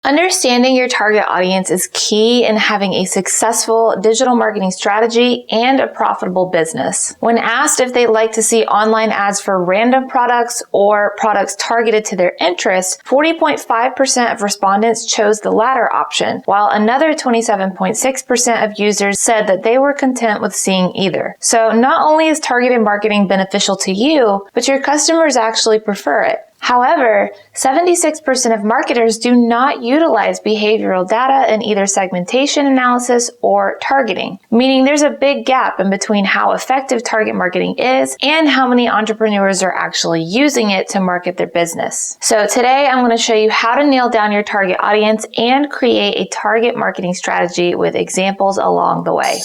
Understanding your target audience is key in having a successful digital marketing strategy and a profitable business. When asked if they'd like to see online ads for random products or products targeted to their interests, 40.5% of respondents chose the latter option, while another 27.6% of users said that they were content with seeing either. So not only is targeted marketing beneficial to you, but your customers actually prefer it. However, 76% of marketers do not utilize behavioral data in either segmentation analysis or targeting, meaning there's a big gap in between how effective target marketing is and how many entrepreneurs are actually using it to market their business. So today I'm going to show you how to nail down your target audience and create a target marketing strategy with examples along the way.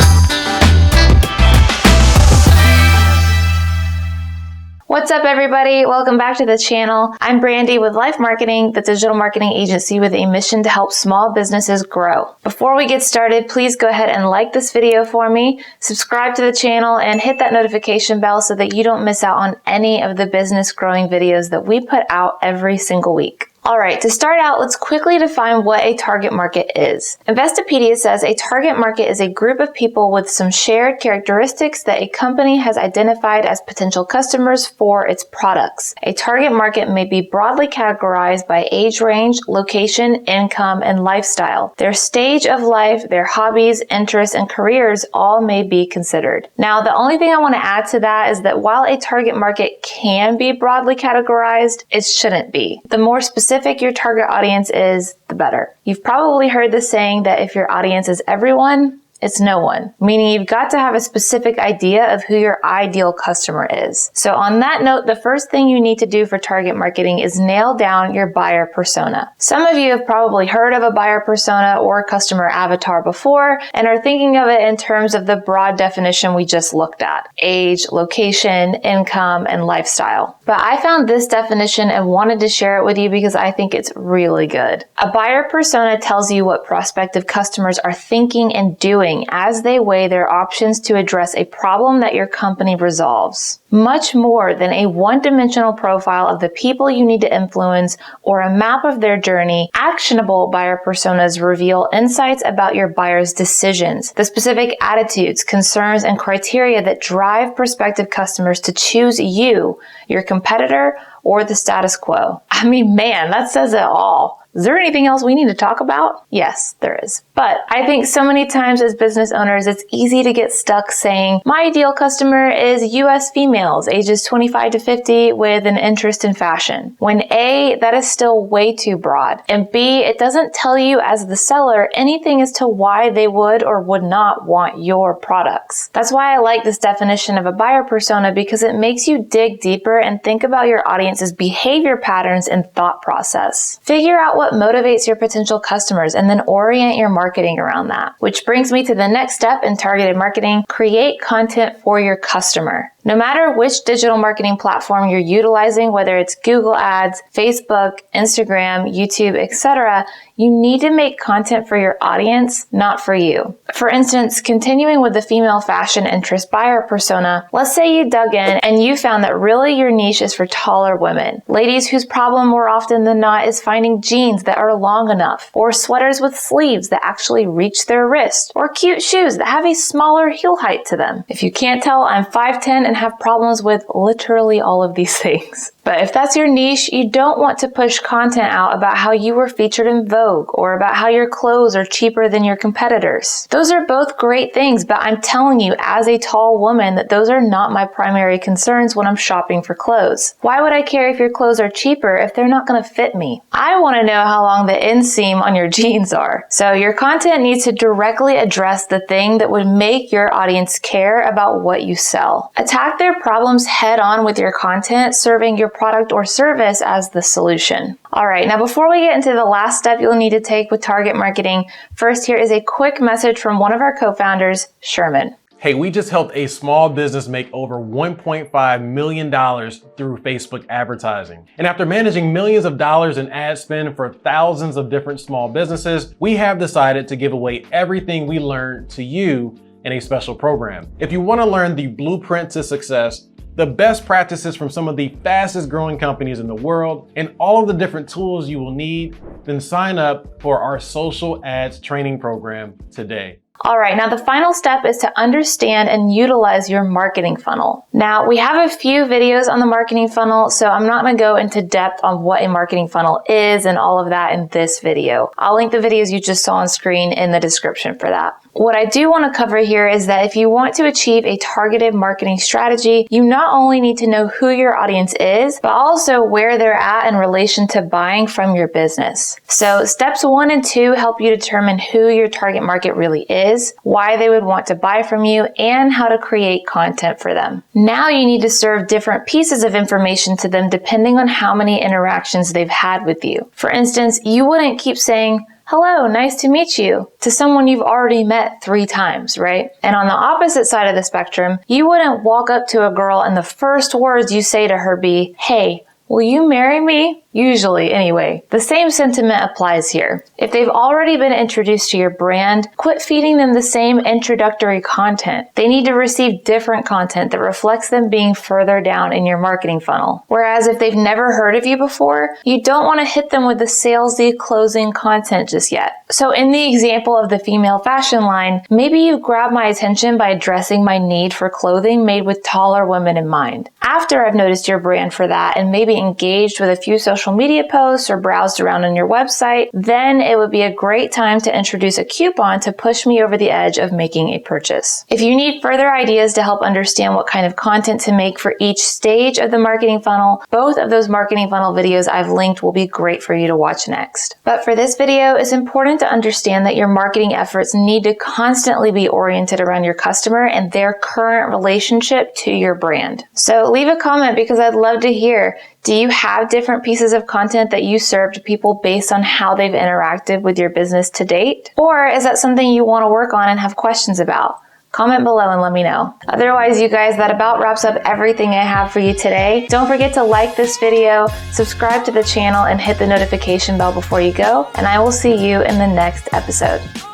What's up, everybody? Welcome back to the channel. I'm Brandy with Life Marketing, the digital marketing agency with a mission to help small businesses grow. Before we get started, please go ahead and like this video for me, subscribe to the channel, and hit that notification bell so that you don't miss out on any of the business growing videos that we put out every single week. All right, to start out, let's quickly define what a target market is. Investopedia says a target market is a group of people with some shared characteristics that a company has identified as potential customers for its products. A target market may be broadly categorized by age range, location, income, and lifestyle. Their stage of life, their hobbies, interests, and careers all may be considered. Now, the only thing I want to add to that is that while a target market can be broadly categorized, it shouldn't be. The more specific your target audience is, the better. You've probably heard the saying that if your audience is everyone, it's no one, meaning you've got to have a specific idea of who your ideal customer is. So on that note, the first thing you need to do for target marketing is nail down your buyer persona. Some of you have probably heard of a buyer persona or customer avatar before and are thinking of it in terms of the broad definition we just looked at: age, location, income, and lifestyle. But I found this definition and wanted to share it with you because I think it's really good. A buyer persona tells you what prospective customers are thinking and doing as they weigh their options to address a problem that your company resolves. Much more than a one-dimensional profile of the people you need to influence or a map of their journey, actionable buyer personas reveal insights about your buyer's decisions, the specific attitudes, concerns, and criteria that drive prospective customers to choose you, your competitor, or the status quo. I mean, man, that says it all. Is there anything else we need to talk about? Yes, there is. But I think so many times as business owners, it's easy to get stuck saying, my ideal customer is US females, ages 25 to 50 with an interest in fashion. When A, that is still way too broad. And B, it doesn't tell you as the seller anything as to why they would or would not want your products. That's why I like this definition of a buyer persona, because it makes you dig deeper and think about your audience's behavior patterns and thought process. Figure out what motivates your potential customers and then orient your marketing around that. Which brings me to the next step in targeted marketing: create content for your customer. No matter which digital marketing platform you're utilizing, whether it's Google Ads, Facebook, Instagram, YouTube, etc., you need to make content for your audience, not for you. For instance, continuing with the female fashion interest buyer persona, let's say you dug in and you found that really your niche is for taller women, ladies whose problem more often than not is finding jeans that are long enough, or sweaters with sleeves that actually reach their wrist, or cute shoes that have a smaller heel height to them. If you can't tell, I'm 5'10" and have problems with literally all of these things. But if that's your niche, you don't want to push content out about how you were featured in Vogue or about how your clothes are cheaper than your competitors. Those are both great things, but I'm telling you as a tall woman that those are not my primary concerns when I'm shopping for clothes. Why would I care if your clothes are cheaper if they're not going to fit me? I want to know how long the inseam on your jeans are. So your content needs to directly address the thing that would make your audience care about what you sell. Attack their problems head on with your content, serving your product or service as the solution. All right, now before we get into the last step you'll need to take with target marketing, first here is a quick message from one of our co-founders, Sherman. Hey, we just helped a small business make over $1.5 million through Facebook advertising. And after managing millions of dollars in ad spend for thousands of different small businesses, we have decided to give away everything we learned to you in a special program. If you want to learn the blueprint to success, the best practices from some of the fastest growing companies in the world, and all of the different tools you will need, then sign up for our social ads training program today. All right, now the final step is to understand and utilize your marketing funnel. Now, we have a few videos on the marketing funnel, so I'm not going to go into depth on what a marketing funnel is and all of that in this video. I'll link the videos you just saw on screen in the description for that. What I do want to cover here is that if you want to achieve a targeted marketing strategy, you not only need to know who your audience is, but also where they're at in relation to buying from your business. So steps 1 and 2 help you determine who your target market really is, why they would want to buy from you, and how to create content for them. Now you need to serve different pieces of information to them depending on how many interactions they've had with you. For instance, you wouldn't keep saying, "Hello, nice to meet you," to someone you've already met 3 times, right? And on the opposite side of the spectrum, you wouldn't walk up to a girl and the first words you say to her be, "Hey, will you marry me?" Usually, anyway. The same sentiment applies here. If they've already been introduced to your brand, quit feeding them the same introductory content. They need to receive different content that reflects them being further down in your marketing funnel. Whereas if they've never heard of you before, you don't want to hit them with the salesy closing content just yet. So in the example of the female fashion line, maybe you grab my attention by addressing my need for clothing made with taller women in mind. After I've noticed your brand for that and maybe engaged with a few social media posts or browsed around on your website, then it would be a great time to introduce a coupon to push me over the edge of making a purchase. If you need further ideas to help understand what kind of content to make for each stage of the marketing funnel, both of those marketing funnel videos I've linked will be great for you to watch next. But for this video, it's important to understand that your marketing efforts need to constantly be oriented around your customer and their current relationship to your brand. So leave a comment because I'd love to hear. Do you have different pieces of content that you serve to people based on how they've interacted with your business to date? Or is that something you want to work on and have questions about? Comment below and let me know. Otherwise, you guys, that about wraps up everything I have for you today. Don't forget to like this video, subscribe to the channel, and hit the notification bell before you go, and I will see you in the next episode.